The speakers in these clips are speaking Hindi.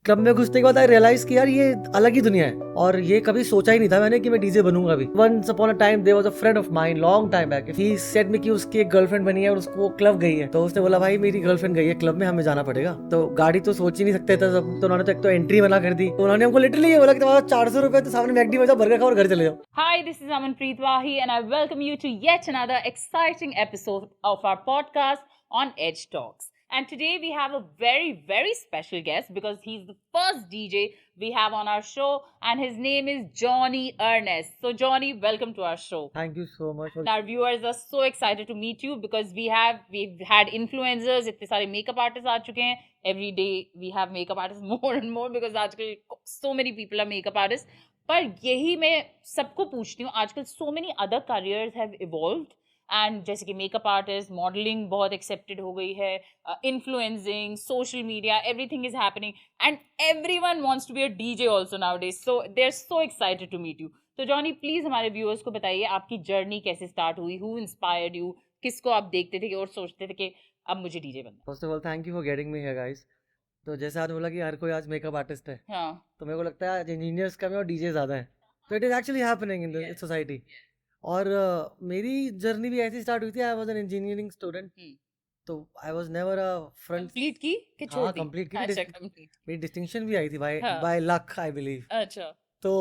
क्लब में घुसने के बाद आई रियलाइज कि यार ये अलग ही दुनिया है और ये कभी सोचा ही नहीं था मैंने कि मैं डीजे बनूंगा भी। Once upon a time there was a friend of mine long time back, he said me कि उसकी एक गर्लफ्रेंड बनी है और उसको क्लब गई है, तो उसने बोला भाई मेरी गर्लफ्रेंड गई है क्लब में, हमें जाना पड़ेगा। तो गाड़ी तो सोच ही नहीं सकते थे सब, तो उन्होंने तो एक तो एंट्री मना कर दी, तो उन्होंने हमको लिटरली ये बोला कि तुम्हारा 400 रुपए तो सामने मैकडी में जाओ, बर्गर खाओ और घर चले जाओ। Hi, this is Amanpreet Wahi, and I welcome you to yet another exciting episode of our podcast on Edge Talks. And today we have a very, very special guest because he's the first DJ we have on our show, and his name is Johnny Ernest. So, Johnny, welcome to our show. Thank you so much. And our viewers are so excited to meet you because we've had influencers, इतने सारे makeup artists आ चुके हैं. Every day we have makeup artists more and more because आजकल so many people are makeup artists. पर यही मैं सबको पूछती हूँ, आजकल so many other careers have evolved and जैसे कि मेकअप आर्टिस्ट, मॉडलिंग बहुत एक्सेप्टेड हो गई है, influencing, social media, everything is happening and everyone wants to be a DJ also nowadays, so they are so excited to meet you. तो जॉनी, प्लीज हमारे व्यूअर्स को बताइए आपकी जर्नी कैसे स्टार्ट हुई, हु इंस्पायर्ड यू, किसको आप देखते थे और सोचते थे कि अब मुझे डीजे बनना. First of all thank you for getting me here guys. तो जैसे आज बोला कि हर कोई आज मेकअप आर्टिस्ट है, हाँ, तो मेरे को लगता है आज इंजीनियर्स कम है और डीजे ज़्यादा है, तो it is actually happening in the society. और मेरी जर्नी भी ऐसी स्टार्ट हुई थी, I was an engineering student, तो I was never a front. Complete की कि छोड़ हाँ दी? कंप्लीट की, अच्छा, कंप्लीट. मेरी डिस्टिंक्शन भी आई थी बाय हाँ. By luck I believe. अच्छा. तो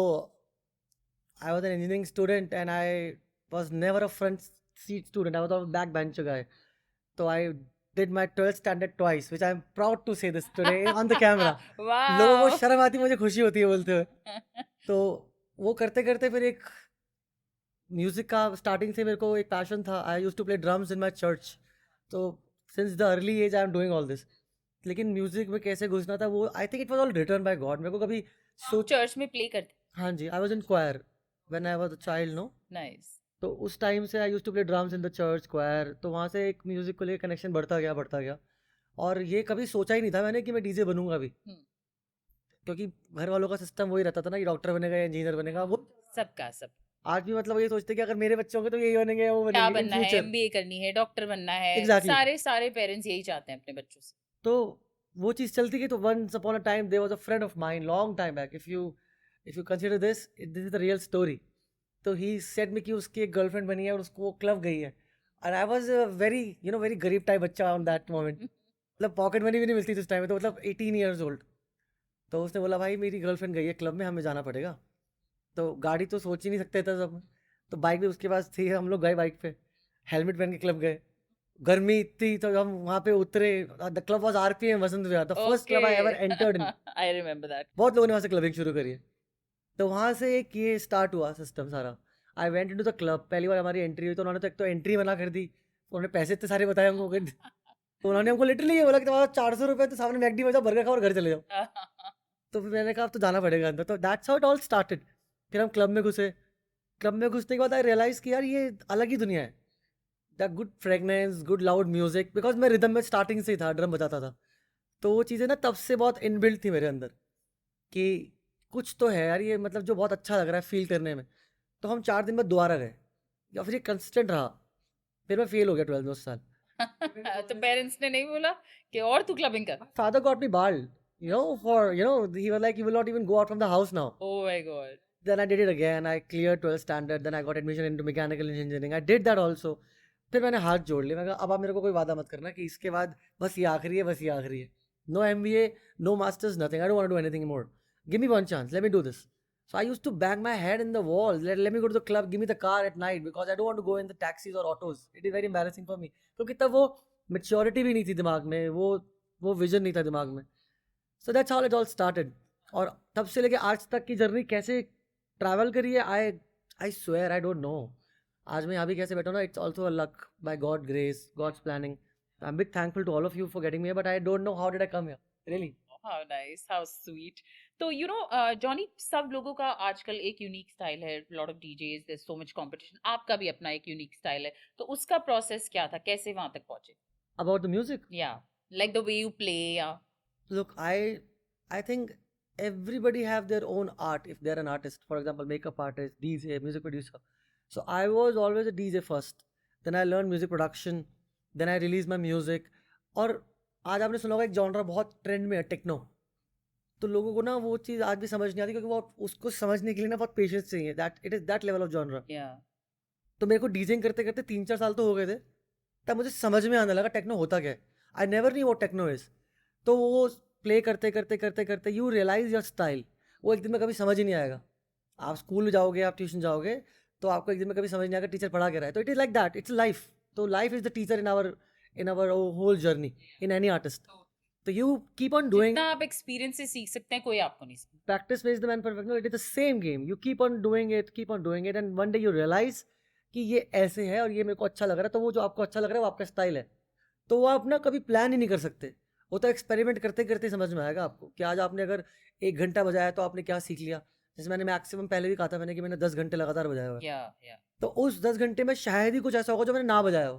I was an engineering student and I was never a front seat student, I was a back bencher guy. तो I did my 12th standard twice, which I'm proud to say this today on the camera. लोगों को वाओ. शर्म आती, मुझे खुशी होती है बोलते हुए। तो वो करते करते फिर एक म्यूज़िक का स्टार्टिंग से मेरे को एक पैशन था। I used to play drums in my church, तो since the early age I am doing all this. लेकिन म्यूज़िक में कैसे घुसना था वो I think it was all written by God. मेरे को कभी सोच, चर्च में प्ले करते. हाँ जी, I was in choir when I was a child no. Nice. तो उस टाइम से I used to play drums in the church क्वायर, तो वहाँ से एक म्यूज़िक को लेकर कनेक्शन बढ़ता गया। और ये कभी सोचा ही नहीं था मैंने कि मैं डीजे बनूंगा भी, क्योंकि घर वालों का सिस्टम वही रहता था ना कि डॉक्टर बनेगा या इंजीनियर बनेगा। वो सबका सब. आज भी मतलब ये सोचते हैं कि अगर मेरे बच्चे होंगे तो यही बनेंगे वो क्या बनेंगे इन बनना है, फ्यूचर। एमबीए करनी है, डॉक्टर बनना है. एग्जैक्टली। सारे सारे पेरेंट्स यही चाहते हैं अपने बच्चों से. तो वो चीज़ चलती गई। तो once upon a time there was a friend of mine long time back, if you consider this this is the real story. तो ही सेड मी कि उसकी एक गर्लफ्रेंड बनी है और उसको क्लब गई है, और आई वाज वेरी वेरी गरीब टाइप बच्चा ऑन दैट मोमेंट। मतलब पॉकेट मनी भी नहीं मिलती थी उस टाइम में, तो मतलब 18 ईयर्स ओल्ड। तो उसने बोला भाई मेरी गर्लफ्रेंड गई है क्लब में, हमें जाना पड़ेगा। तो गाड़ी तो सोच ही नहीं सकते थे सब, तो बाइक भी उसके पास थी, हम लोग गए बाइक पे, हेलमेट पहन के क्लब गए। गर्मी इतनी, तो हम वहाँ पे उतरे। The club was RPM Vasant Vihar, the first club I ever entered in. I remember that. बहुत लोगों ने वहाँ से क्लबिंग शुरू करी है। तो वहाँ से एक ये स्टार्ट हुआ सिस्टम सारा। I went into the club, पहली बार हमारी एंट्री हुई, तो उन्होंने तो एक तो एंट्री मना कर दी, उन्होंने पैसे इतने सारे बताए हमको तो उन्होंने हमको लिटरली ये बोला कि तुम्हारा 400 रुपये तो सामने मैकडी में जाओ, बर्गर खाओ और घर चले जाओ। तो फिर मैंने कहा अब तो जाना पड़ेगा अंदर, तो that's how it all started. फिर हम क्लब में घुसे। क्लब में घुसने के बाद आई रियलाइज़ कि यार ये अलग ही दुनिया है। The good fragrance, good loud music, because मैं रिदम में स्टार्टिंग से ही था, ड्रम बजाता था। तो वो चीज़ें ना तब से बहुत इनबिल्ट थी मेरे अंदर कि कुछ तो है यार ये, मतलब जो बहुत अच्छा लग रहा है फील करने में। तो हम 4 दिन बाद दोबारा गए, या फिर ये कंसिस्टेंट रहा। फिर मैं फेल हो गया 12 में उस साल। तो पेरेंट्स ने नहीं बोला कि और तू क्लबिंग कर? Father got me bald, he was like, you will not even go out from the house now. Oh my god. Then I did it again. I cleared 12th standard. Then I got admission into mechanical engineering. I did that also. फिर मैंने हाथ जोड़ लिया, मैं कहा अब आप मेरे को कोई वादा मत करना कि इसके बाद बस ये आखिरी है, बस ये आखिरी है। No MBA, no masters, nothing. I don't want to do anything more. Give me one chance, let me do this. So I used to bang my head in the wall. Let me go to the club. Give me the car at night because I don't want to go in the taxis or autos. It is very embarrassing for me. क्योंकि तब वो maturity भी नहीं थी दिमाग में, वो vision नहीं था दिमाग में। So that's how it all started. और तब से लेके आज तक की जर्नी कैसे ट्रैवल करी है, I swear I don't know. आज मैं यहाँ भी कैसे बैठा हूँ ना, it's also a luck by God grace, God's planning. I'm big thankful to all of you for getting me here, but I don't know how did I come here, really. How nice, how sweet. तो जॉनी, सब लोगों का आजकल एक यूनिक स्टाइल है, lot of DJs, there so much competition, आपका भी अपना एक यूनिक स्टाइल है, तो उसका प्रोसेस क्या था, कैसे वहां तक पहुंचे? About the music, या like the way you play, या look, I think everybody have their own art if they're an artist. For example, makeup artist, DJ, music producer. So I was always a DJ first. Then I learned music production. Then I released my music. और आज आपने सुना होगा एक जॉनरा बहुत ट्रेंड में है, टेक्नो। तो लोगों को ना वो चीज़ आज भी समझ नहीं आती, क्योंकि वो उसको समझने के लिए ना बहुत पेशेंस चाहिए, that it is that level of genre. Yeah. तो मेरे को डीजेइंग करते करते 3-4 साल तो हो गए थे, तब मुझे समझ में आने लगा टेक्नो होता क्या है। I never knew what techno is. तो वो प्ले करते करते करते करते यू रियलाइज योर स्टाइल, वो एक दिन में कभी समझ ही नहीं आएगा। आप स्कूल जाओगे, आप ट्यूशन जाओगे, तो आपको एक दिन में कभी समझ नहीं आएगा टीचर पढ़ा के रहा है। तो it is like that, it's life. तो life is the teacher in our whole journey, in any artist. तो यू कीप ऑन डूइंग, जितना आप एक्सपीरियंस से सीख सकते हैं कोई आपको नहीं सीख। practice makes the man perfect. No, it is the same game. You keep on doing it, and one day you realize कि ये ऐसे है और ये मेरे को अच्छा लग रहा है। तो वो जो आपको अच्छा लग रहा है वो आपका स्टाइल है। तो वो आप ना कभी प्लान ही नहीं कर सकते, वो तो एक्सपेरिमेंट करते करते समझ में आएगा आपको कि आज आपने अगर 1 घंटा बजाया तो आपने क्या सीख लिया। जैसे मैंने मैक्सिमम पहले भी कहा था मैंने कि मैंने 10 घंटे लगातार बजाया हुआ है। Yeah. तो उस 10 घंटे में शायद ही कुछ ऐसा होगा जो मैंने ना बजाया हो,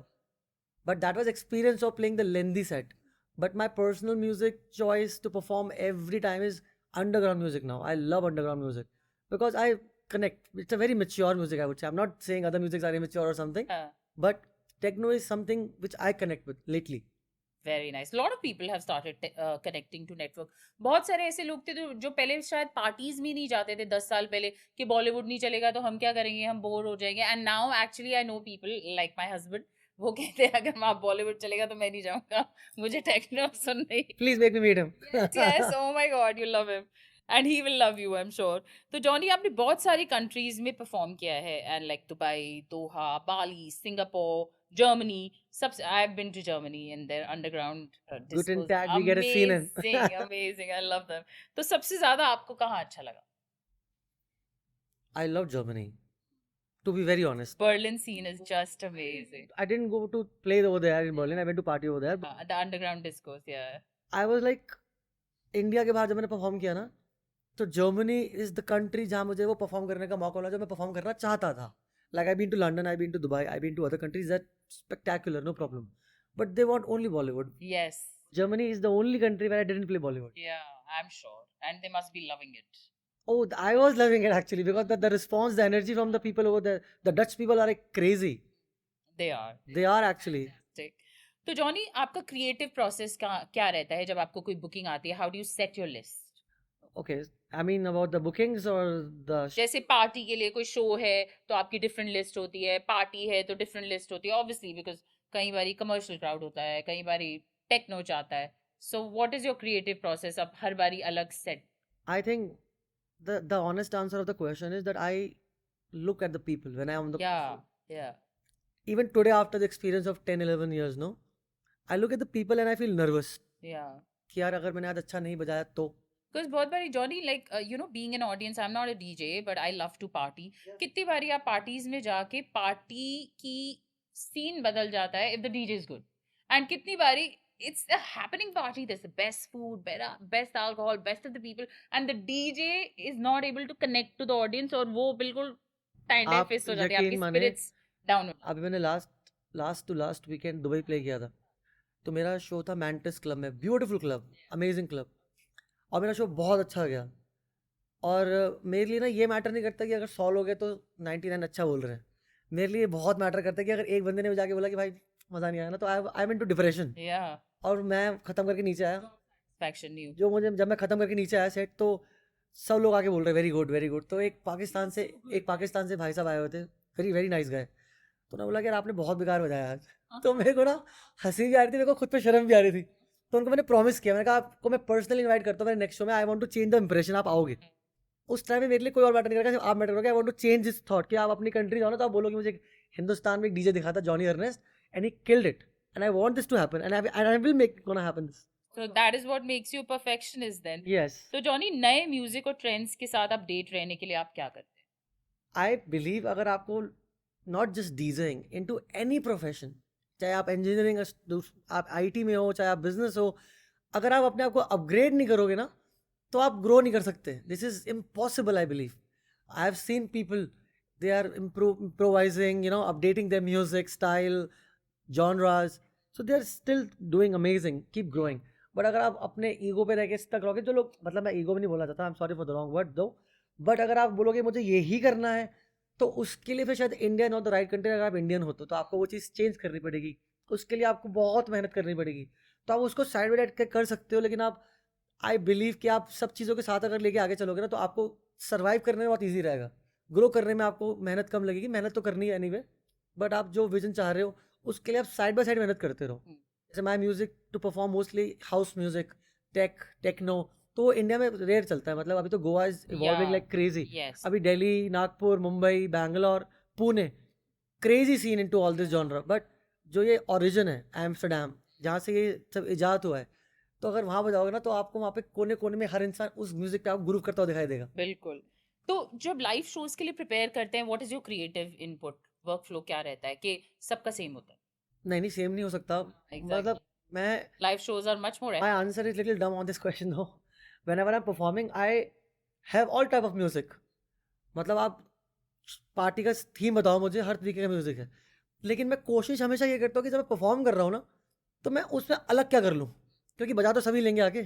but that was experience of playing the lengthy set. But my personal music choice to perform every time is underground music now. I love underground music because I connect. It's a very mature music, I would say. I'm not saying other musics are immature or something, but techno is something which I connect with lately. Very nice. A lot of people have started connecting to network. बहुत सारे ऐसे लोग थे जो पहले शायद पार्टीज में नहीं जाते थे 10 साल पहले कि बॉलीवुड नहीं चलेगा तो हम क्या करेंगे, हम बोर हो जाएंगे। And now actually I know people like my husband, वो कहते हैं अगर आप बॉलीवुड चलेगा तो मैं नहीं जाऊंगा, मुझे टेक्नो सुनने। Please make me meet him. Yes, oh my god, you love him and he will love you, I'm sure. तो जॉनी आपने बहुत सारी कंट्रीज में परफॉर्म किया है, and like Dubai, Doha, Bali, Singapore, Germany. I've been to Germany and their underground Guten discos. Tag, we get a scene in. Amazing, amazing. I love them. तो सबसे ज्यादा आपको कहाँ अच्छा लगा? I love Germany, to be very honest. Berlin scene is just amazing. I didn't go to play over there in Berlin. I went to party over there. The underground discos, yeah. I was like, India के बाहर जब मैंने परफॉर्म किया ना, तो जर्मनी इज द कंट्री जहाँ मुझे वो परफॉर्म करने का मौका मिला जो मैं परफॉर्म करना चाहता था। Like I been to London, I been to Dubai, I been to other countries that spectacular, no problem, but they want only Bollywood. Yes. Germany is the only country where I didn't play Bollywood. Yeah, I'm sure. And they must be loving it. Oh, I was loving it actually because the response, the energy from the people over there, the Dutch people are like crazy. They are. They are actually. Fantastic. तो जॉनी आपका क्रिएटिव प्रोसेस का क्या रहता है जब आपको कोई बुकिंग आती है? How do you set your list? Okay, I mean about the bookings or the जैसे पार्टी के लिए कोई शो है तो आपकी डिफरेंट लिस्ट होती है, पार्टी है तो डिफरेंट लिस्ट होती है, ऑब्वियसली बिकॉज कई बारी कमर्शियल क्राउड होता है, कई बारी टेक्नो चाहता है। So what is your creative process? आप हर बारी अलग set? I think the honest answer of the question is that I look at the people when I am on the या even today after the experience of 10-11 years, no, I look at the people and I feel nervous या कि यार अगर मैंने आज अच्छा नहीं बजाया तो। बिकॉज बहुत बारी Johnny like you know being an audience, I am not a DJ but I love to party. कितनी बारी आप पार्टीज में जाके पार्टी की सीन बदल जाता है if the DJ is good, and कितनी बारी it's a happening party, there's the best food, best alcohol, best of the people, and the DJ is not able to connect to the audience, और वो बिल्कुल टाइम आप फेस हो जाती है, यकीन आपकी माने स्पिरिट्स डाउन हो। अभी मैंने लास्ट वीकेंड दुबई प्ले किया था, तो मेरा शो था मैंटिस क्लब में, ब्यूटीफुल क्लब, अमेजिंग क्लब, और मेरा शो बहुत अच्छा गया। और मेरे लिए ना ये मैटर नहीं करता कि अगर 100 लोग हैं तो 99 अच्छा बोल रहे हैं। मेरे लिए बहुत मैटर करता है कि अगर एक बंदे ने जाके बोला कि भाई मज़ा नहीं आया ना, तो I am into depression, या और मैं ख़त्म करके नीचे आया। सेटिस्फैक्शन नहीं जो मुझे जब मैं ख़त्म करके नीचे आया सेट, तो सब लोग आके बोल रहे वेरी गुड वेरी गुड। तो एक पाकिस्तान से भाई साहब आए हुए थे, वेरी वेरी नाइस गाय। तो उन्होंने बोला कि यार आपने बहुत बेकार बजाया आज। तो मेरे को ना हंसी भी आ रही थी, मेरे को खुद पे शर्म भी आ रही थी। तो उनको मैंने प्रॉमिस किया, मैंने कहा आपको मैं पर्सनली इनवाइट करता हूँ मेरे नेक्स्ट शो में, I want to change the impression, आप आओगे। उस टाइम में मेरे लिए कोई और मैटर नहीं करेगा, आप मैटर करोगे। I want to change this thought कि आप अपनी कंट्री जाओ ना, तो आप बोलोगे मुझे हिंदुस्तान में एक डीजे दिखा था Johnny Ernest and he killed it, and I want this to happen and I will make it gonna happen this. So that is what makes you perfectionist then. Yes, तो जॉनी नए म्यूजिक और ट्रेंड्स के साथ अपडेट रहने के लिए आप क्या करते हैं? आई बिलीव अगर आपको not just DJing, into any profession, चाहे आप इंजीनियरिंग, आप आईटी में हो, चाहे आप बिजनेस हो, अगर आप अपने आप को अपग्रेड नहीं करोगे ना, तो आप ग्रो नहीं कर सकते। This is impossible, I believe. I have seen people, they are improvising, you know, updating their music style, genres, so they are still doing amazing, keep growing. But अगर आप अपने ईगो पे रह के stuck रहोगे, जो लोग, मतलब मैं ईगो भी नहीं बोलना चाहता, I am sorry for the wrong word दो, बट अगर आप बोलोगे मुझे यही करना है, तो उसके लिए फिर शायद India not the right country. अगर आप इंडियन हो तो आपको वो चीज़ चेंज करनी पड़ेगी, उसके लिए आपको बहुत मेहनत करनी पड़ेगी। तो आप उसको साइड बाई साइड कर सकते हो, लेकिन आप आई बिलीव कि आप सब चीज़ों के साथ अगर लेके आगे चलोगे ना तो आपको सर्वाइव करने में बहुत ईजी रहेगा। ग्रो करने में आपको मेहनत कम लगेगी, मेहनत तो करनी है एनीवे, बट आप जो विजन चाह रहे हो उसके लिए आप साइड बाय साइड मेहनत करते रहो। हम्म, जैसे my music to perform mostly house music, techno, तो वो इंडिया में रेयर चलता है। मतलब अभी तो Goa is evolving yeah, like crazy. yes, अभी Delhi, Nagpur, Mumbai, Bangalore, Pune, crazy scene into all this genre. But जो ये ओरिजिन है एम्स्टरडैम, जहाँ से ये सब इजाद हुआ है, तो अगर वहाँ बजाओगे ना तो आपको वहाँ पे कोने कोने में हर इंसान उस म्यूजिक पे आपको ग्रूव करता हुआ दिखाई देगा। बिल्कुल। तो जब लाइव शोज के लिए प्रिपेयर करते हैं, what is your creative input, workflow क्या रहता है कि सबका सेम होता है? नहीं नहीं, सेम नहीं हो सकता। एग्जैक्टली, मतलब मैं, live shows are much more my answer is little dumb on this question though. Whenever I'm performing, I have all type of music. मतलब आप पार्टी का थीम बताओ मुझे, हर तरीके का म्यूजिक है। लेकिन मैं कोशिश हमेशा ये करता हूँ कि जब मैं परफॉर्म कर रहा हूँ ना, तो मैं उसमें अलग क्या कर लूँ, क्योंकि बजा तो सभी लेंगे आके।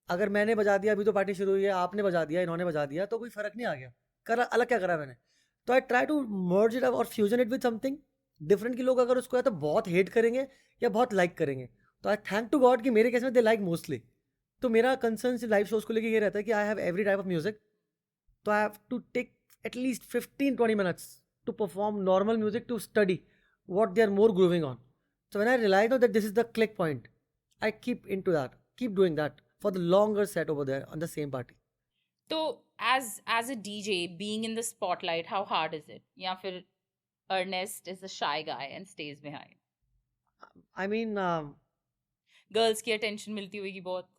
अगर मैंने बजा दिया, अभी तो पार्टी शुरू हुई है, आपने बजा दिया, इन्होंने बजा दिया, तो कोई फर्क नहीं आ गया। करा अलग क्या करा मैंने? तो I try to merge it और fusion it with something different. कि लोग अगर उसको या तो बहुत हेट करेंगे या बहुत लाइक करेंगे। तो आई थैंक टू गॉड कि मेरे केस में दे लाइक मोस्टली। तो मेरा कंसर्न सिर्फ लाइव शोज को लेके ये रहता है कि I have every type of music, तो I have to take at least 15-20 minutes to perform normal music to study what they are more grooving on. So when I realize that this is the click point, I keep into that, keep doing that for the longer set over there on the same party. तो as a DJ being in the spotlight, how hard is it? या फिर Ernest is a shy guy and stays behind? I mean, girls की अटेंशन मिलती होगी बहुत।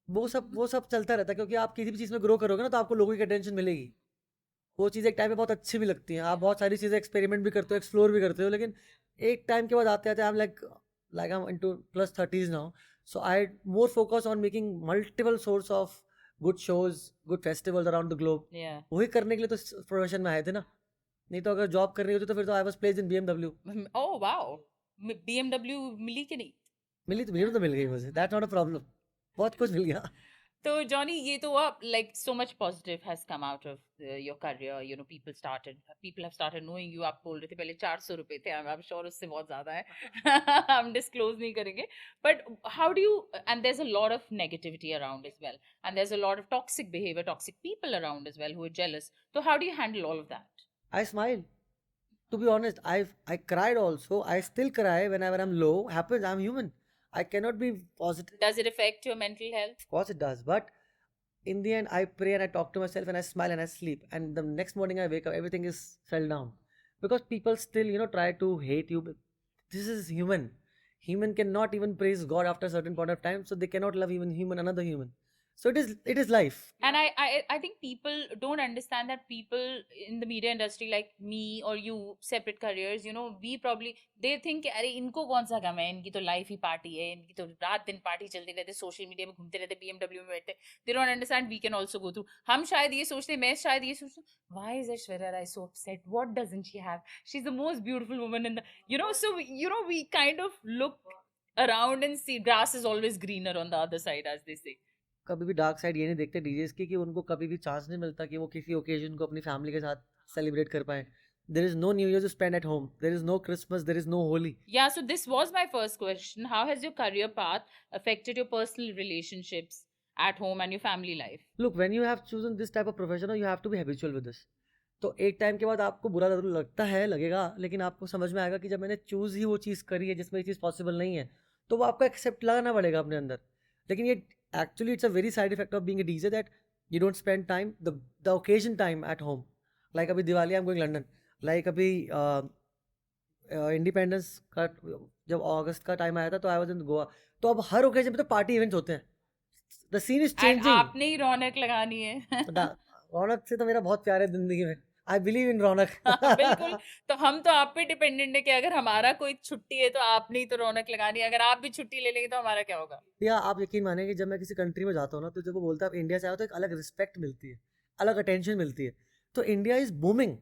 वो सब चलता रहता है, क्योंकि आप किसी भी चीज़ में ग्रो करोगे ना तो आपको लोगों की अटेंशन मिलेगी। वो चीज़ एक टाइम पे बहुत अच्छी भी लगती हैं, आप बहुत सारी चीज़ें एक्सपेरिमेंट भी करते हो, एक्सप्लोर भी करते हो, लेकिन एक टाइम के बाद आते आते I am like I am into plus 30s now, so I more focus on making multiple source of good shows, good festivals around the globe. Yeah. वही करने के लिए तो प्रोफेशन में आए थे ना। नहीं तो अगर जॉब करनी होती तो फिर तो I was placed in BMW। Oh wow. BMW मिली कि नहीं? मिली तो मिल गई मुझे, दैट्स नॉट अ प्रॉब्लम। बहुत कुछ मिल गया। तो जॉनी, ये तो हुआ, like so much positive has come out of your career, you know, people have started knowing you. आप बोल रहे थे पहले 400 रुपए थे, I'm sure उससे बहुत ज्यादा है। हम disclose नहीं करेंगे, but how do you, and there's a lot of negativity around as well, and there's a lot of toxic behavior, toxic people around as well who are jealous, so how do you handle all of that? I smile. To be honest, I cried also. I still cry whenever I'm low. Happens. I'm human. I cannot be positive. Does it affect your mental health? Of course it does. But in the end, I pray and I talk to myself and I smile and I sleep. And the next morning I wake up, everything is fell down. Because people still, try to hate you. But this is human. Human cannot even praise God after a certain point of time. So they cannot love even another human. So it is life. And I think people don't understand that people in the media industry like me or you, separate careers, you know, we probably, they think कि अरे इनको कौन सा गम है, इनकी तो लाइफ ही पार्टी है, इनकी तो रात दिन पार्टी चलती रहती है, सोशल मीडिया में घूमते रहते, BMW में बैठते। they don't understand we can also go through. हम शायद ये सोचते, मैं शायद ये सोचती हूँ, why is Aishwarya Rai so upset, what doesn't she have, she's the most beautiful woman in the, you know, so you know, we kind of look around and see grass is always greener on the other side, as they say. कभी भी डार्क साइड ये नहीं देखते डीजेस की कि उनको कभी भी चांस नहीं मिलता कि वो किसी ओकेजन को अपनी फैमिली के साथ सेलिब्रेट कर पाए। There is no new year to spend at home, there is no Christmas, there is no Holi. Yeah, so this was my first question. How has your career path affected your personal relationships at home and your family life? Look, when you have chosen this type of profession you have to be habitual with this. तो एक टाइम के बाद आपको बुरा जरूर लगता है, लगेगा, लेकिन आपको समझ में आएगा कि जब मैंने चूज ही वो चीज़ करी है जिसमें ये चीज़ पॉसिबल नहीं है, तो वो आपको एक्सेप्ट लगाना पड़ेगा अपने अंदर। लेकिन ये actually it's a very side effect of being a DJ that you don't spend time, the occasion time at home. Like अभी Diwali I'm going London, like अभी इंडिपेंडेंस का जब अगस्त का टाइम आया था तो आई वाज इन गोवा। तो अब हर ओकेजन पे तो पार्टी इवेंट्स होते हैं, the scene is And changing. आपने ही रौनक लगानी है। रौनक से तो मेरा बहुत प्यार है जिंदगी में, आई बिलीव इन रौनक। बिल्कुल। तो हम तो आप पे डिपेंडेंट है कि अगर हमारा कोई छुट्टी है तो आपने ही तो रौनक लगानी है, अगर आप भी छुट्टी ले लेंगे तो हमारा क्या होगा? या आप यकीन मानेंगे, जब मैं किसी कंट्री में जाता हूँ ना, तो जब वो बोलता है आप इंडिया से आए हो, तो एक अलग रिस्पेक्ट मिलती है, अलग अटेंशन मिलती है। तो इंडिया इज बूमिंग।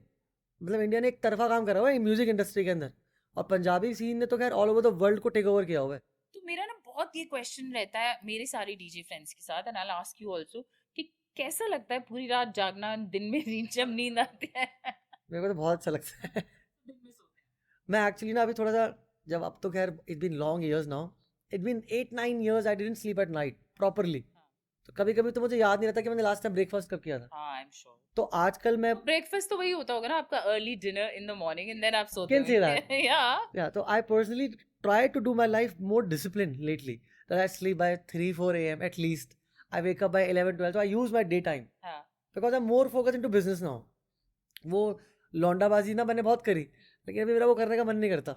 मतलब इंडिया ने एक तरफा काम करा हुआ है म्यूजिक इंडस्ट्री के अंदर, और पंजाबी सीन ने तो खैर ऑल ओवर द वर्ल्ड को टेक ओवर किया हुआ है। तो मेरा ना बहुत ये क्वेश्चन रहता है मेरे सारे डीजे फ्रेंड्स के साथ, and I will ask you also, कि कैसा लगता है पूरी रात जागना, दिन में जब नींद आती है? मेरे को तो बहुत अच्छा लगता है। मैं एक्चुअली ना अभी थोड़ा सा, जब अब तो खैर it been long years now, it been 8-9 years I didn't sleep at night properly. तो कभी-कभी तो मुझे याद नहीं रहता कि मैंने लास्ट टाइम ब्रेकफास्ट कब किया था। हाँ, आई एम श्योर। तो आजकल मैं ब्रेकफास्ट तो वही होता होगा ना आपका, early dinner in the morning and then आप सोते कैन से दैट होंगे। या या तो I personally try to do my life more discipline lately that I sleep by 3-4 AM at least I wake up by 11-12 so I use my day time हाँ। because I'm more focused into business now वो लौंडाबाजी ना मैंने बहुत करी लेकिन अभी मेरा वो करने का मन नहीं करता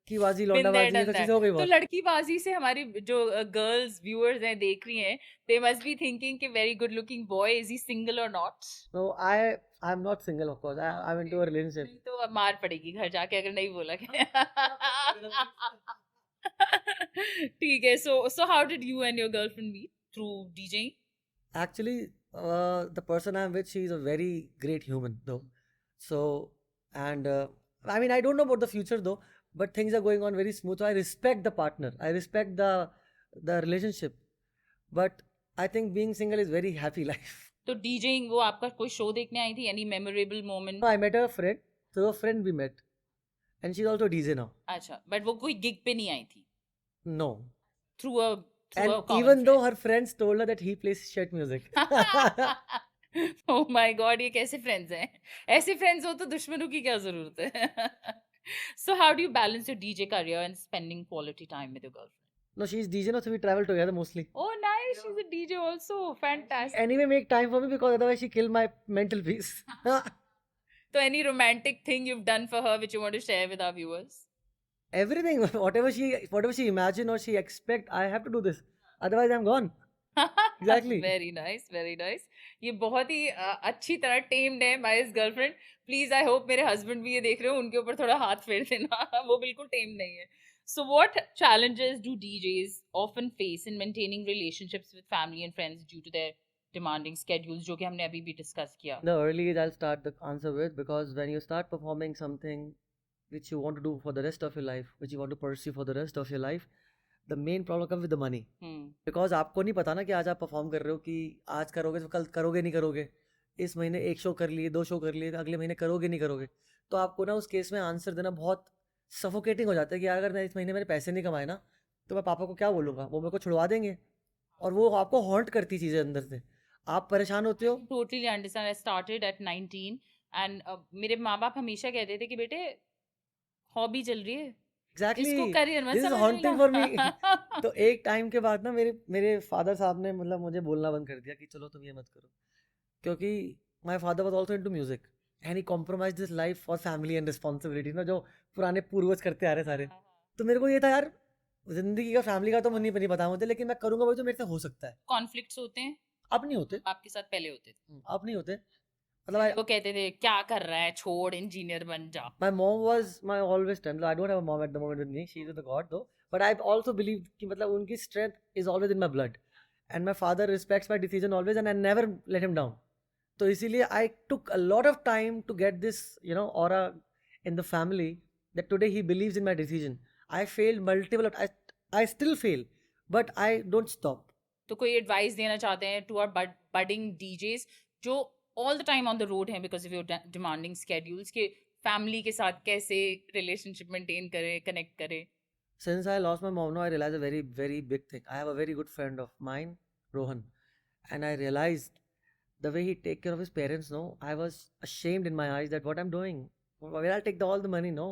कि बाजी Been there, लौंडाबाजी ये done सब चीजें that. हो गई तो बहुत लड़कीबाजी से हमारी जो गर्ल्स व्यूअर्स हैं देख रही हैं, they must be thinking कि very good looking boy, is he single or not? so I'm not single of course I'm into a relationship नहीं तो अब मार पड़ेगी घर जाके अगर नहीं बोला के। ठीक है, so how did you and your girlfriend meet? Through DJing? actually the person I'm with she is a very great human though so and I mean I don't know about the future though but things are going on very smooth so I respect the partner I respect the relationship but I think being single is very happy life तो DJing वो आपका कोई शो देखने आई थी? Any memorable moment? so I met a friend through a friend we met and she's also DJ now अच्छा, but वो कोई गिग पे नहीं आई थी? no Through a and common even though friend. her friends told her that he plays shit music Oh my God, ये कैसे फ्रेंड्स हैं? ऐसे फ्रेंड्स हो तो दुश्मनों की क्या जरूरत है? So how do you balance your DJ career and spending quality time with your girlfriend? no she's DJ now so we travel together mostly Oh nice, she's a DJ also. Fantastic. anyway make time for me because otherwise she kill my mental peace So any romantic thing you've done for her which you want to share with our viewers? everything whatever she imagine or she expect I have to do this otherwise I'm gone exactly Very nice, very nice. ये बहुत ही अच्छी तरह tamed है by his girlfriend. Please, I hope मेरे husband भी ये देख रहे हो, उनके ऊपर थोड़ा हाथ फेर देना, वो बिल्कुल tamed नहीं है. So what challenges do DJs often face in maintaining relationships with family and friends due to their demanding schedules, जो कि हमने अभी भी discuss किया? the early age I'll start the answer with because when you start performing something which you want to do for the rest of your life which you want to pursue for the rest of your life the main problem comes with the money because आपको नहीं पता ना कि आज आप परफॉर्म कर रहे हो कि आज करोगे तो कल करोगे नहीं करोगे इस महीने 1 शो कर लिए 2 शो कर लिए तो अगले महीने करोगे नहीं करोगे तो आपको ना उस केस में आंसर देना बहुत सफोकेटिंग हो जाता है कि यार अगर मैं इस महीने मेरे पैसे नहीं कमाए ना तो मैं पापा को क्या बोलूँगा वो मेरे को छुड़वा देंगे और वो आपको हॉन्ट करती चीज़ें अंदर से आप परेशान होते हो Totally understand. I started at 19 and मेरे माँ बाप हमेशा कहते थे कि बेटे हॉबी चल रही है, एग्जैक्टली इसको करियर मत दिस इज समझ हॉन्टिंग फॉर मी लेना. तो एक टाइम के बाद ना मेरे फादर साहब ने मतलब मुझे बोलना बंद कर दिया कि चलो तुम ये मत करो क्योंकि my father was also into music and he compromised his life for family and responsibility ना जो पुराने पूर्वज करते आ रहे सारे तो मेरे को ये था यार जिंदगी का फैमिली का तो नहीं पता मुझे लेकिन मैं करूंगा वही तो मेरे से हो सकता है कॉन्फ्लिक्ट्स होते हैं, अब नहीं होते आपके साथ पहले होते थे? अब नहीं होते मतलब वो कहते थे क्या कर रहा है, छोड़, इंजीनियर बन जा. my mom was my always strength. I don't have a mom at the moment with me. She's with the God though. But I also believe कि मतलब उनकी strength is always in my blood. And my father respects my decision always and I never let him down. तो इसीलिए I took a lot of time to get this, aura in the family that today he believes in my decision. I failed multiple, I still fail, but I don't stop. तो कोई एडवाइस देना चाहते हैं टू आवर बडिंग डीजेस जो all the time on the road हैं because of your demanding schedules, के फैमिली के साथ कैसे रिलेशनशिप मेंटेन करें, कनेक्ट करें? Since I lost my mom now, I realized a very, very big thing. I have a very good friend of mine, Rohan, and I realized the way he take care of his parents, no, I was ashamed in my eyes that what I'm doing, where I'll take all the money, no.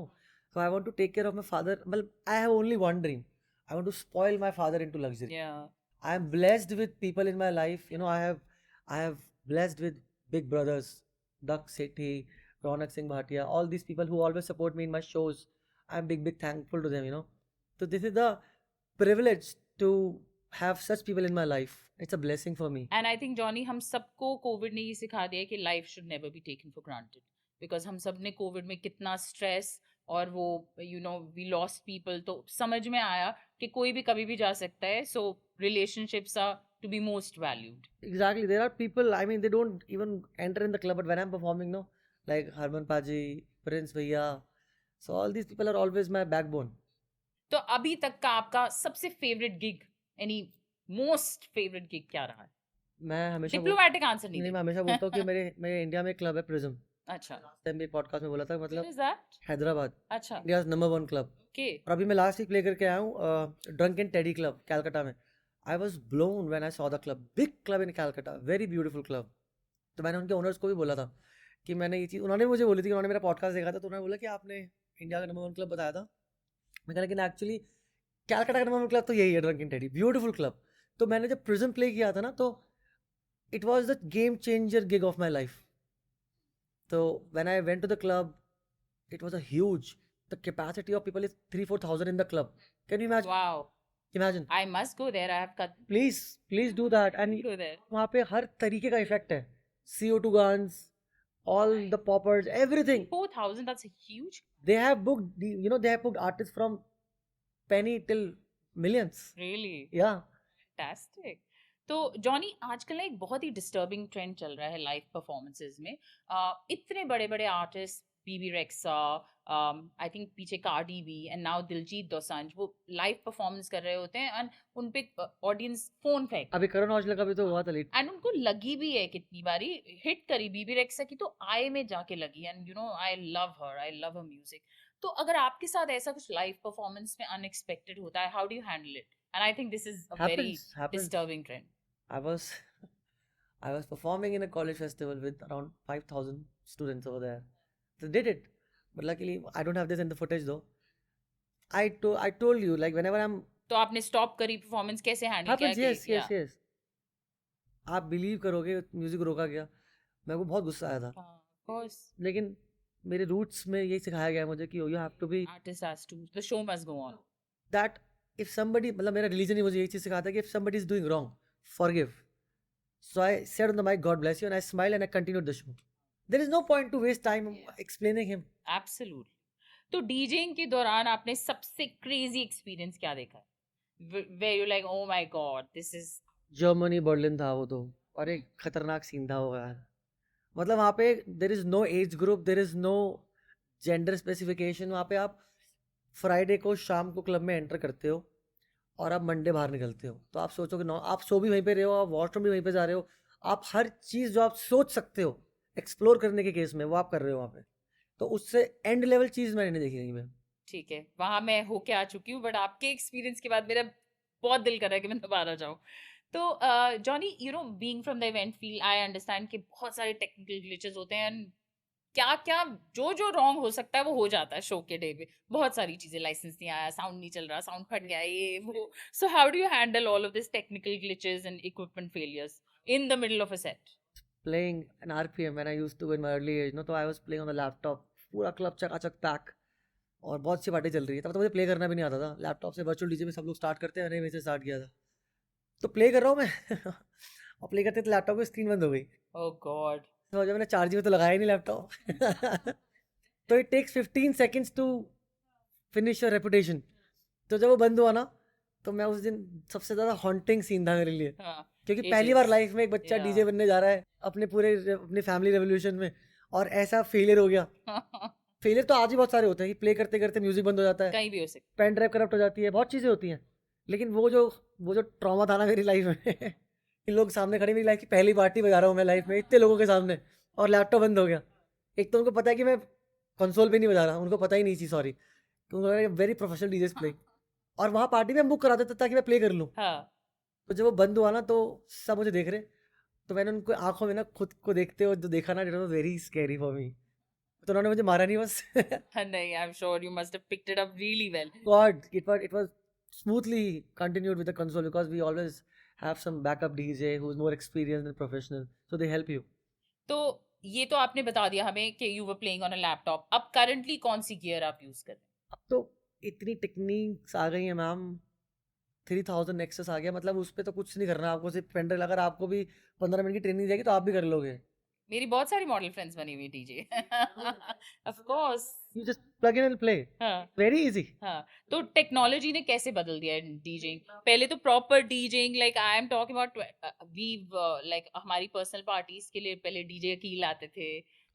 So I want to take care of my father. Well, I have only one dream. I want to spoil my father into luxury. Yeah. I am blessed with people in my life. I have blessed with big brothers, Dak Sethi, Ronak Singh Bhatia, all these people who always support me in my shows. I'm big thankful to them. So this is the privilege to have such people in my life. It's a blessing for me. And I think Johnny, हम सबको कोविड ने ये सिखा दिया है कि life should never be taken for granted, because हम सब ने कोविड में कितना स्ट्रेस और वो वी लॉस्ट पीपल, तो समझ में आया कि कोई भी कभी भी जा सकता है. So relationships are to be most valued. Exactly. There are people, I mean, they don't even enter in the club, but when I'm performing, no, like Harman Paji, Prince Bhaiya, so all these people are always my backbone. तो अभी तक का आपका सबसे favourite gig, any most favourite gig क्या रहा है? मैं हमेशा डिप्लोमेटिक आंसर नहीं मैं देना. हमेशा बोलता हूँ कि मेरे इंडिया में एक क्लब है प्रिज्म. अच्छा, टाइम भी पॉडकास्ट में बोला था Where मतलब is that? हैदराबाद अच्छा, इंडिया नंबर 1 क्लब. ओके. और अभी मैं लास्ट वीक प्ले करके आया हूँ drunk and teddy club Calcutta में. I was blown when I saw the club. Big club in Calcutta, very beautiful club. तो मैंने उनके ओनर्स को भी बोला था कि मैंने ये चीज़, उन्होंने मुझे बोली थी कि उन्होंने मेरा पॉडकास्ट देखा था, तो उन्होंने बोला कि आपने इंडिया का नंबर 1 क्लब बताया था। मैं कहा लेकिन एक्चुअली कैलकाटा का नंबर 1 क्लब तो यही है, ड्रंकन टेडी, ब्यूटीफुल क्लब। तो मैंने जब प्रिज्म प्ले किया था ना, तो it was the game changer gig of my life. तो when I went to the club, it was a huge, the capacity of people is 3-4 thousand in the club. Can you imagine? Wow. Imagine. I must go there. I have cut. Please do that. And Go there. वहाँ पे हर तरीके का इफेक्ट है, CO2 guns, all the poppers, everything. 4,000. That's huge. They have booked, they have booked artists from penny till millions. Really. Yeah. Fantastic. तो जॉनी आजकल ना एक बहुत ही डिस्टर्बिंग ट्रेंड चल रहा है लाइव परफॉर्मेंसेज में। इतने बड़े बड़े artist, Bebe Rexha, I think पीछे Cardi B and now Diljit Dosanjh, वो लाइव परफॉर्मेंस कर रहे होते हैं एंड उन पे ऑडियंस फोन फेंक, अभी करण औजला का भी तो हुआ था लेट। एंड उनको लगी भी है, कितनी बारी हिट करी बीबी रेक्सा की तो आई में जाके लगी, and you know I love her music. तो अगर आपके साथ ऐसा कुछ लाइव परफॉर्मेंस में अनएक्सपेक्टेड होता है, how do you handle it? And I think this is a very Happens. disturbing trend. I was performing in a college festival with around 5,000 students over there. They did it, but luckily I don't have this in the footage though. I told you, like whenever I'm तो आपने स्टॉप करी परफॉर्मेंस, कैसे हैंडल किया? happens, yes. आप बिलीव करोगे, म्यूजिक रोका गया, मेरे को बहुत गुस्सा आया था, ऑफ कोर्स लेकिन मेरे रूट्स में यही सिखाया गया है मुझे कि you have to be artist has to, the show must go on. That if somebody, मतलब मेरा रिलीजन ही मुझे यही चीज़ सिखाता है कि if somebody is doing wrong, forgive. So I said on the mic, God bless you, and I smiled and I continued the show. There is no point to waste time explaining him. Absolutely. तो डीजेइंग के दौरान आपने सबसे क्रेजी एक्सपीरियंस क्या देखा है? Where you like, oh my god, this is Germany, Berlin था वो तो, और एक खतरनाक सीन था वो यार। मतलब वहाँ पे there is no age group, there is no gender specification. वहाँ पे आप फ्राइडे को शाम को क्लब में एंटर करते हो और आप मंडे बाहर निकलते हो, तो आप सोचो कि आप सो भी वहीं पे रहे हो, आप वॉशरूम भी वहीं पे जा रहे हो, आप हर चीज़ जो आप सोच सकते हो एक्सप्लोर करने के केस में वो आप कर रहे हो वहाँ पे। तो उससे एंड लेवल चीज़ मैंने नहीं देखी कहीं में। ठीक है, वहां मैं होके आ चुकी हूँ, बट आपके एक्सपीरियंस के बाद मेरा बहुत दिल कर रहा है कि मैं दोबारा जाऊँ। तो Johnny, you know, being from the event field, I understand कि बहुत सारे टेक्निकल ग्लिचेस होते हैं, and क्या क्या जो रॉन्ग हो सकता है वो हो जाता है शो के डे पे। बहुत सारी चीजें, लाइसेंस नहीं आया, साउंड नहीं चल रहा, साउंड फट गया, ये वो। So how do you handle all of this technical glitches and equipment failures in the middle of a set? Playing an RPM when I used to in my early age, तो I was playing on the laptop, पूरा क्लब चकाचक पैक और बहुत सी पार्टी चल रही है। तब तो मुझे प्ले करना भी नहीं आता था, लैपटॉप से वर्चुअल डीजे में सब लोग स्टार्ट करते हैं, मैंने वहीं से स्टार्ट किया था। तो प्ले कर रहा हूँ मैं और प्ले करते तो लैपटॉप की स्क्रीन बंद हो गई। ओह गॉड। तो जब मैंने चार्जिंग में तो लगाया ही नहीं लैपटॉप तो it takes 15 seconds to finish your reputation. तो जब वो बंद हुआ ना, तो मैं उस दिन सबसे ज़्यादा हॉन्टिंग सीन था मेरे लिए, क्योंकि पहली बार लाइफ में एक बच्चा डीजे बनने जा रहा है अपनी फैमिली रेवोल्यूशन में, और ऐसा फेलियर हो गया। फेलियर तो आज भी बहुत सारे होते हैं कि प्ले करते करते म्यूजिक बंद हो जाता है, कहीं भी हो सकता है, पेन ड्राइव करप्ट हो जाती है, बहुत चीज़ें होती हैं। लेकिन वो जो ट्रॉमा था ना मेरी लाइफ में इन लोग सामने खड़े, मेरी लाइफ की पहली पार्टी बजा रहा हूँ मैं लाइफ में इतने लोगों के सामने, और लैपटॉप बंद हो गया। एक तो उनको पता है कि मैं कंसोल पे नहीं बजा रहा, उनको पता ही नहीं थी, sorry, very professional DJs play, और वहाँ पार्टी में हम बुक करा देते ताकि मैं प्ले कर लूँ। तो जब वो बंद हुआ ना, तो सब मुझे देख रहे, तो मैंने उनको आंखों में ना खुद को देखते हुए जो देखा ना, it was very scary for me. तो उन्होंने मुझे मारा नहीं बस नहीं, I am sure you must have picked it up really well. God, it was smoothly continued with the console, because we always have some backup DJ who is more experienced and professional, so they help you. तो ये तो आपने बता दिया हमें कि you were playing on a laptop. अब करंटली कौन सी गियर आप यूज कर रहे हैं? अब तो इतनी टेक्निक्स आ गई हैं मैम, 3000 नेक्सस आ गया, मतलब उस पे तो कुछ नहीं करना आपको, सिर्फ पेन ड्राइव, अगर आपको भी 15 मिनट की ट्रेनिंग देगी तो आप भी कर लोगे। मेरी बहुत सारी मॉडल फ्रेंड्स बनी हुई DJ of course. You just plug in and play, very easy. हाँ, तो टेक्नोलॉजी ने कैसे बदल दिया है डीजेइंग? पहले तो proper DJing, like I am talking about we, like हमारी पर्सनल पार्टीज के लिए पहले डीजे की लाते थे।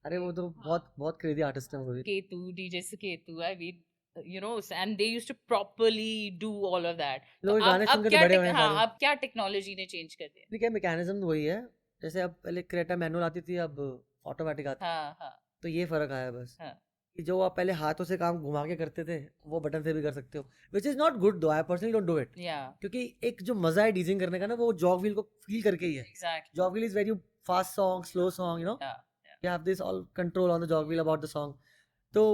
अरे वो तो बहुत क्रेजी आर्टिस्ट है वो भी। Ketu, DJ Suketu, I mean, you know, and they used to properly do all of that. लोग गाने सुन के तो बड़े हुए हैं सारे। अब क्या टेक्नोलॉजी ने चेंज कर दिया? देखिए मैकेनिज्म वही है, जैसे अब पहले क्रेटा मैनुअल आती थी, अब ऑटोमेटिक आती है। हाँ हाँ तो ये फर्क आया बस। हाँ। कि जो आप पहले हाथों से काम घुमा के करते थे वो बटन से भी कर सकते हो, विच इज नॉट गुड दो, I personally don't do it, Yeah, क्योंकि एक जो मजा है डीजिंग करने का ना वो जॉग व्हील को फील करके ही है. exactly. Jog wheel is very fast song, slow song, Yeah, you have this all control on the jog wheel about the song. तो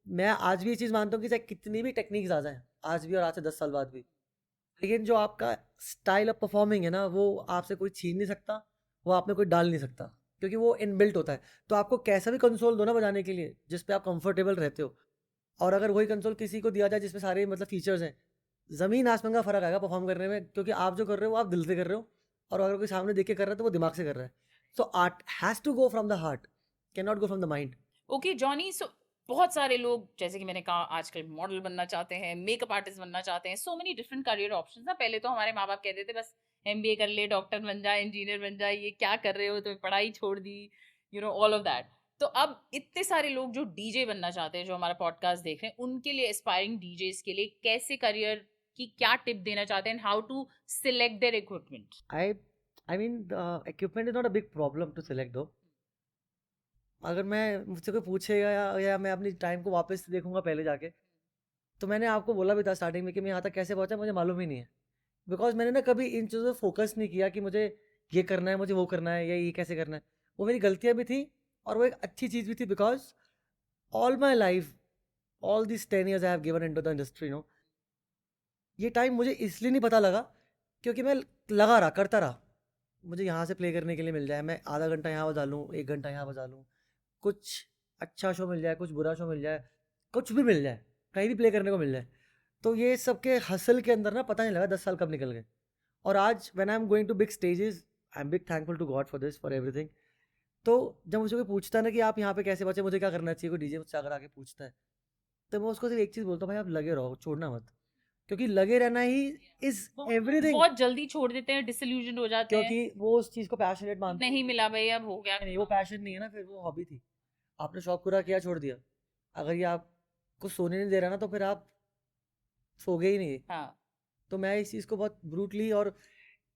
मैं आज भी ये चीज़ मानता हूँ कि चाहे कितनी भी टेक्निक्स आ जाएं आज भी और आज से 10 साल बाद भी, लेकिन जो आपका स्टाइल ऑफ परफॉर्मिंग है ना वो आपसे कोई छीन नहीं सकता, वो आप में कोई डाल नहीं सकता, क्योंकि वो इनबिल्ट होता है. तो आपको कैसा भी कंसोल दो ना बजाने के लिए जिस पे आप कंफर्टेबल रहते हो, और अगर वही कंसोल किसी को दिया जाए जिसमें सारे मतलब फीचर्स हैं, ज़मीन आसमान का फ़र्क आएगा परफॉर्म करने में, क्योंकि आप जो कर रहे हो वो आप दिल से कर रहे हो, और अगर कोई सामने देख के कर रहा है तो वो दिमाग से कर रहा है. So art has to go from the heart, can not go from the mind. Okay Johnny, so बहुत सारे लोग जैसे कि मैंने कहा आजकल मॉडल बनना चाहते हैं, मेकअप आर्टिस्ट बनना चाहते हैं, so many different career options ना. पहले तो हमारे माँ बाप कहते थे बस एमबीए कर ले, डॉक्टर बन जाए, इंजीनियर बन जाए, ये क्या कर रहे हो, तो पढ़ाई छोड़ दी, ऑल ऑफ दैट. तो अब इतने सारे लोग जो डीजे बनना चाहते हैं, जो हमारा पॉडकास्ट देख रहे हैं, उनके लिए एस्पायरिंग डीजेस के लिए कैसे करियर की क्या टिप देना चाहते हैं, how to select their equipment? I mean the equipment is not a big problem to select though. अगर मैं मुझसे कोई पूछेगा या मैं अपनी टाइम को वापस से देखूंगा पहले जाके, तो मैंने आपको बोला भी था स्टार्टिंग में कि मैं यहाँ तक कैसे पहुँचा मुझे मालूम ही नहीं है, बिकॉज मैंने ना कभी इन चीज़ों पर फोकस नहीं किया कि मुझे ये करना है, मुझे वो करना है, या ये कैसे करना है. वो मेरी गलतियाँ भी थी और वो एक अच्छी चीज़ भी थी, because all my life, all this 10 years I have given into the industry, ये टाइम मुझे इसलिए नहीं पता लगा क्योंकि मैं लगा रहा, करता रहा. मुझे यहाँ से प्ले करने के लिए मिल जाए, मैं आधा घंटा यहाँ बजा लूँ, 1 घंटा यहाँ बजा लूँ, कुछ अच्छा शो मिल जाए, कुछ बुरा शो मिल जाए, कुछ भी मिल जाए, कहीं भी प्ले करने को मिल जाए. तो ये सबके हसल के अंदर ना पता नहीं लगा 10 साल कब निकल गए. और आज when I am going to big stages, I am big thankful to God for this, for everything. तो जब मुझे कोई पूछता है ना कि आप यहाँ पे कैसे बचे, मुझे क्या करना चाहिए, कोई डीजे मुझसे अगर आके पूछता है, तो मैं उसको सिर्फ एक चीज़ बोलता हूँ, भाई आप लगे रहो, छोड़ना मत, क्योंकि लगे रहना ही इज एवरीथिंग. बहुत जल्दी छोड़ देते हैं, डिसइल्यूजन हो जाते हैं, क्योंकि वो उस चीज़ को पैशनेट मानते हैं. नहीं मिला भाई, अब हो गया. नहीं, वो पैशन नहीं है ना, फिर वो हॉबी थी, आपने शौक पूरा किया, छोड़ दिया. अगर ये आपको सोने नहीं दे रहा ना तो फिर आप सोगे ही नहीं. हाँ, तो मैं इस चीज़ को बहुत ब्रूटली और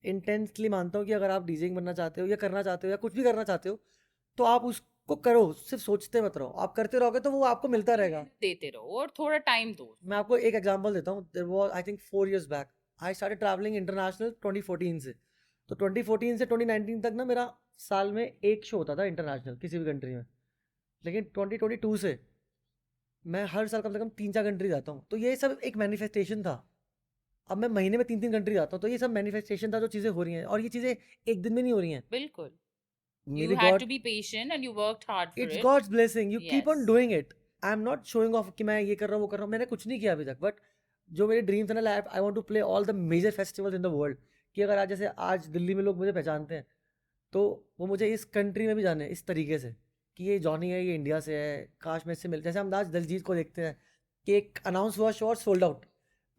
इंटेंसली मानता हूँ कि अगर आप डीजेइंग बनना चाहते हो या करना चाहते हो या कुछ भी करना चाहते हो, तो आप उसको करो, सिर्फ सोचते मत रहो. आप करते रहोगे तो वो आपको मिलता रहेगा. देते रहो और थोड़ा टाइम दो. मैं आपको एक एग्जांपल देता हूँ. There was I think 4 years back I started travelling international 2014 से. तो 2014 से 2019 तक ना मेरा साल में एक शो होता था इंटरनेशनल किसी भी कंट्री में. लेकिन 2022 से मैं हर साल कम से कम 3-4 कंट्री जाता हूँ. तो ये सब एक मैनिफेस्टेशन था. अब मैं महीने में 3-3 कंट्री जाता हूँ, तो ये सब मैनिफेस्टेशन था जो चीज़ें हो रही हैं, और ये चीज़ें एक दिन में नहीं हो रही हैं. बिल्कुल. मेरी You had God, to be patient and you worked hard for it's it. God's blessing, you keep on Yes. Doing it. I am not showing off कि मैं ये कर रहा हूँ वो कर रहा हूँ, मैंने कुछ नहीं किया अभी तक. बट जो मेरे ड्रीम्स है ना, I want to play all the major festivals in the world. कि अगर आज जैसे आज दिल्ली में लोग मुझे पहचानते हैं, तो वो मुझे इस कंट्री में भी जाने इस तरीके से कि ये जॉनी है, ये इंडिया से है, काश मैं इससे मिलते. जैसे हम आज दलजीत को देखते हैं कि एक अनाउंस हुआ शो और सोल्ड आउट,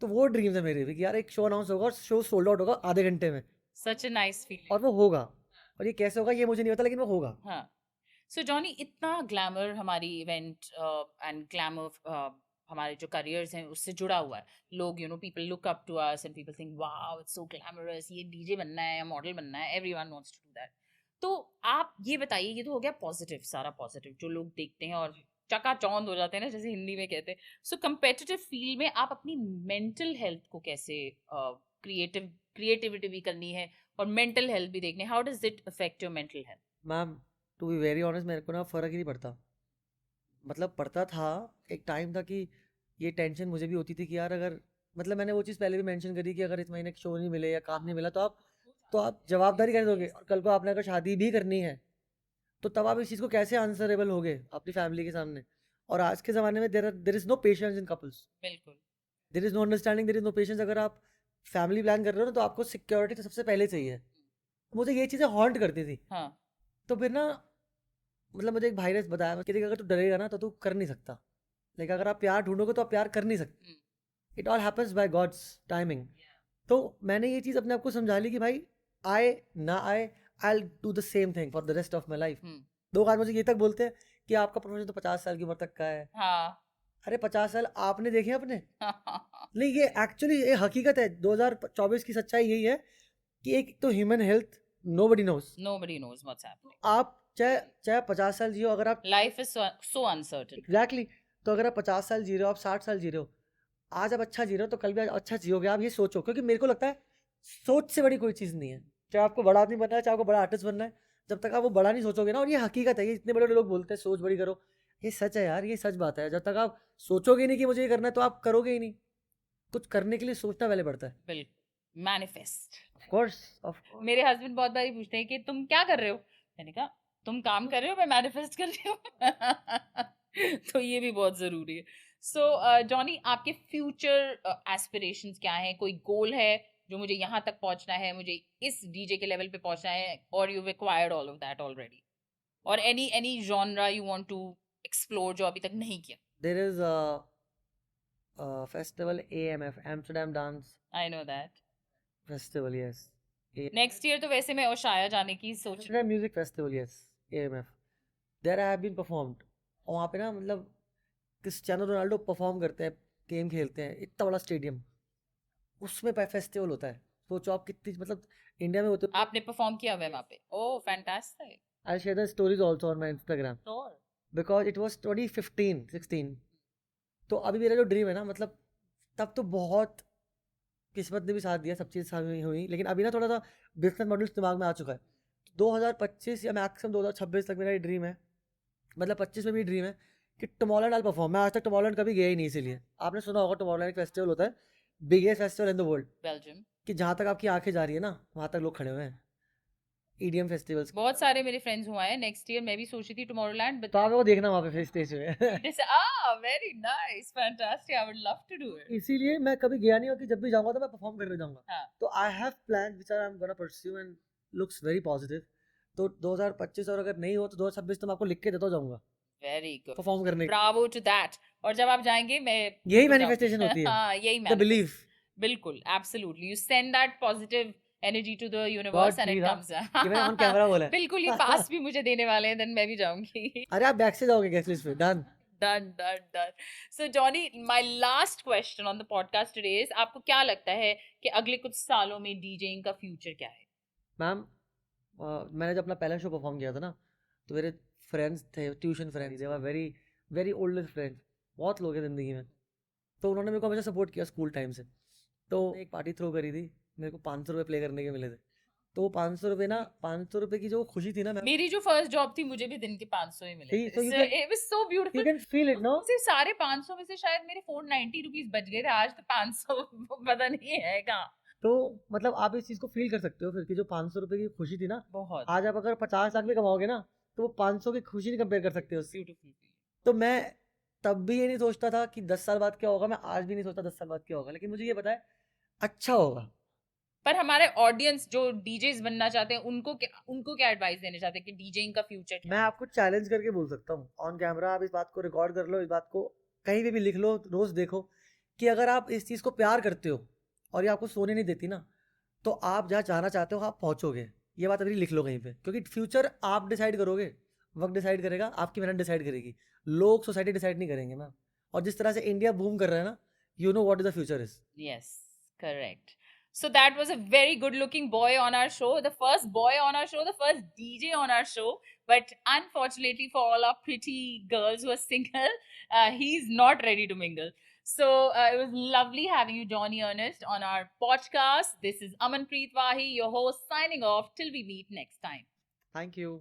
तो वो ड्रीम्स है मेरे भी कि यार एक शो अनाउंस होगा और शो सोल्ड आउट होगा आधे घंटे में, Such a nice feeling. और वो होगा. और ये कैसे होगा ये मुझे नहीं पता, लेकिन वो होगा. हाँ. So जॉनी, इतना ग्लैमर हमारी इवेंट एंड ग्लैमर हमारे जो करियर्स हैं उससे जुड़ा हुआ है. लोग people look up to us and people think wow it's so glamorous, ये डीजे बनना है या मॉडल बनना है, everyone wants to do that. तो आप ये बताइए, ये तो हो गया पॉजिटिव, सारा पॉजिटिव जो लोग देखते हैं और चकाचौंध हो जाते हैं ना, जैसे हिंदी में कहते हैं. सो कंपेटिटिव फील्ड में आप अपनी मेंटल हेल्थ को कैसे क्रिएटिविटी भी करनी है और मेंटल हेल्थ भी देखनी है, how does it affect your mental health? Ma'am, to be very honest, मेरे को ना फ़र्क ही नहीं पड़ता. मतलब पड़ता था, एक टाइम था कि ये टेंशन मुझे भी होती थी कि यार अगर, मतलब मैंने वो चीज़ पहले भी मेंशन करी कि अगर इस महीने शो नहीं मिले या काम नहीं मिला तो आप जवाबदारी कैसे दोगे. और कल को आपने अगर शादी भी करनी है तो तब आप इस चीज़ को कैसे आंसरेबल होगे अपनी फैमिली के सामने. और आज के ज़माने में there is no patience in couples, बिल्कुल. There is no understanding, there is no patience. अगर आप फैमिली प्लान कर रहे हो ना तो आपको सिक्योरिटी तो सबसे पहले चाहिए. मुझे ये चीज़ें हॉन्ट करती थी. हाँ. तो फिर ना, मतलब मुझे एक भाई ने बताया कि देख अगर तू डरेगा ना तो तू कर नहीं सकता, लेकिन अगर आप प्यार ढूंढोगे तो आप प्यार कर नहीं सकते. It all happens by God's timing. तो मैंने ये चीज़ अपने आप को समझा ली कि भाई आए ना आए, I will do the same thing for the rest of my life. लोग आज मुझे ये तक बोलते हैं कि आपका प्रोफेशन तो 50 साल की उम्र तक का है. हाँ. अरे 50 साल आपने देखे अपने? नहीं, ये एक्चुअली ये हकीकत है. 2024 की सच्चाई यही है कि एक तो human health nobody knows. Nobody knows what's happening. आप चाहे 50 साल जियो, अगर आप Life is so uncertain. Exactly तो अगर आप 50 साल जी रहे हो, आप 60 साल जी रहे हो, आज आप अच्छा जी रहे हो तो कल भी अच्छा जियोगे। आप ये सोचो, क्योंकि मेरे को लगता है सोच से बड़ी कोई चीज़ नहीं है। चाहे आपको बड़ा आदमी बनना है, चाहे आपको बड़ा आर्टिस्ट बनना है, जब तक आप वो बड़ा नहीं सोचोगे ना, और ये हकीकत है, ये इतने बड़े लोग बोलते हैं सोच बड़ी करो, ये सच है यार, ये सच बात है। जब तक आप सोचोगे नहीं कि मुझे ये करना है तो आप करोगे ही नहीं। कुछ करने के लिए सोचना पहले पड़ता है। बिल्कुल, मैनिफेस्ट। ऑफ कोर्स, ऑफ मेरे हस्बैंड बहुत बारी पूछते हैं कि तुम क्या कर रहे हो, मैंने कहा तुम काम कर रहे हो, मैं मैनिफेस्ट कर रही हूँ। तो ये भी बहुत जरूरी है। सो जॉनी, आपके फ्यूचर एस्पिरेशंस क्या हैं? कोई गोल है जो मुझे यहाँ तक पहुंचना है, मुझे इस डीजे के लेवल पे पहुंचना है, और you acquired all of that already, और any genre you want to explore जो अभी तक नहीं किया? There is a festival AMF, Amsterdam dance I know that. Festival, yes. Next year तो वैसे मैं ओशाया जाने की सोच रही Amsterdam music festival, yes, AMF। There I have been performed. और वहाँ पे ना मतलब क्रिस्टियानो रोनाल्डो परफॉर्म करते हैं, गेम खेलते हैं, इतना बड़ा स्टेडियम, उसमें फेस्टिवल होता है। सोचो आप कितनी, मतलब इंडिया में होते। हूँ। आपने परफॉर्म किया हुआ है वहाँ पे? Oh fantastic. I share the stories also on my Instagram, sure. Because it was 2015-16। तो अभी मेरा जो ड्रीम है ना, मतलब तब तो बहुत किस्मत ने भी साथ दिया, सब चीज़ साथ में हुई, लेकिन अभी ना थोड़ा सा बिजनेस मॉडल्स दिमाग में आ चुका है। 2025 या मैक्सिमम 2026 तक मेरा ये ड्रीम है, मतलब 25 में भी ड्रीम है कि टुमारोलैंड आई परफॉर्म। मैं आज तक टुमारोलैंड कभी गया ही नहीं, इसीलिए आपने सुना होगा टुमारोलैंड एक फेस्टिवल होता है, biggest festival in the world, Belgium. कि जहाँ तक आपकी आंखें जा रही है ना वहाँ तक लोग खड़े हुए हैं, EDM फेस्टिवल्स। बहुत सारे मेरे फ्रेंड्स हुआ है। नेक्स्ट ईयर मैं भी सोच रही थी टुमारोलैंड, तो आप वो देखना वहाँ पे स्टेज में। This very nice, fantastic, I would love to do it. इसीलिए मैं कभी गया नहीं हूँ, कि जब भी जाऊंगा तो मैं परफॉर्म करने जाऊंगा। हाँ। तो I have plan which I am gonna pursue and looks very positive. तो 2025, और अगर नहीं हो तो 2026 तो मैं आपको लिख के देता जाऊंगा वेरी गुड, परफॉर्म करने। Bravo to that. और जब आप जाएंगे मैं यही बिल्कुल मैनिफेस्टेशन जाऊंगी। होती है, हाँ, यही द manifest। बिलीफ। बिल्कुल, absolutely, you send that positive energy to the God universe and it please, हाँ, कम्स। ये मैंने ऑन कैमरा बोला है। बिल्कुल, ये पास भी मुझे देने वाले हैं, देन मैं भी जाऊंगी। अरे आप बैक से जाओगे गेस्ट लिस्ट पे, done. Done, done, done. So Johnny, my last question on the podcast today is, आपको क्या लगता है कि अगले कुछ सालों में डीजेइंग का फ्यूचर क्या है? मैम, मैंने जब अपना पहला शो परफॉर्म किया था ना, तो मेरे फ्रेंड्स थे, tuition friends, they were very very oldest friends, बहुत लोग हैं ज़िंदगी में। तो उन्होंने मेरे को हमेशा सपोर्ट किया स्कूल टाइम से। तो एक पार्टी थ्रो करी थी, मेरे को 500 रुपये प्ले करने के मिले थे। तो वो 500 रुपये ना, 500 रुपये की जो खुशी थी ना, मैं मेरी जो फर्स्ट जॉब थी, मुझे भी दिन के 500 ही मिले थे। so you So, can it was so beautiful. you can feel it, no? सिर्फ सारे 500 में से शायद मेरे 490 रुपीस बच गए थे। आज तो 500 पता नहीं है कहाँ। तो मतलब आप इस चीज़ को फील कर सकते हो फिर, कि जो 500 रुपये की खुशी थी ना, बहुत आज आप अगर 50 लाख भी कमाओगे ना, तो वो 500 की खुशी नहीं कंपेयर कर सकते उससे। ब्यूटीफुल। तो मैं तब भी ये नहीं सोचता था कि 10 साल बाद क्या होगा, मैं आज भी नहीं सोचता 10 साल बाद क्या होगा, लेकिन मुझे ये पता है अच्छा होगा। पर हमारे ऑडियंस जो डीजेस बनना चाहते हैं, उनको क्या एडवाइस देना चाहते हैं कि डीजेइंग का फ्यूचर क्या मैं है? आपको चैलेंज करके बोल सकता हूँ ऑन कैमरा, आप इस बात को रिकॉर्ड कर लो, इस बात को कहीं पे भी लिख लो, रोज देखो, कि अगर आप इस चीज़ को प्यार करते हो और ये आपको सोने नहीं देती ना, तो आप जहाँ जाना चाहते हो आप पहुँचोगे। ये बात अभी लिख लो कहीं पे, क्योंकि फ्यूचर आप डिसाइड करोगे, वक्त डिसाइड करेगा, आपकी मेहनत डिसाइड करेगी, लोग सोसाइटी डिसाइड नहीं करेंगे मैम। और जिस तरह से इंडिया बूम कर रहा है ना, you know what is the future is. Yes, correct. So that was a very good looking boy on our show, the first boy on our show, the first DJ on our show. But unfortunately for all our pretty girls who are single, he's not ready to mingle. So it was lovely having you, Johnny Ernest, on our podcast. This is Amanpreet Wahi, your host, signing off till we meet next time. Thank you.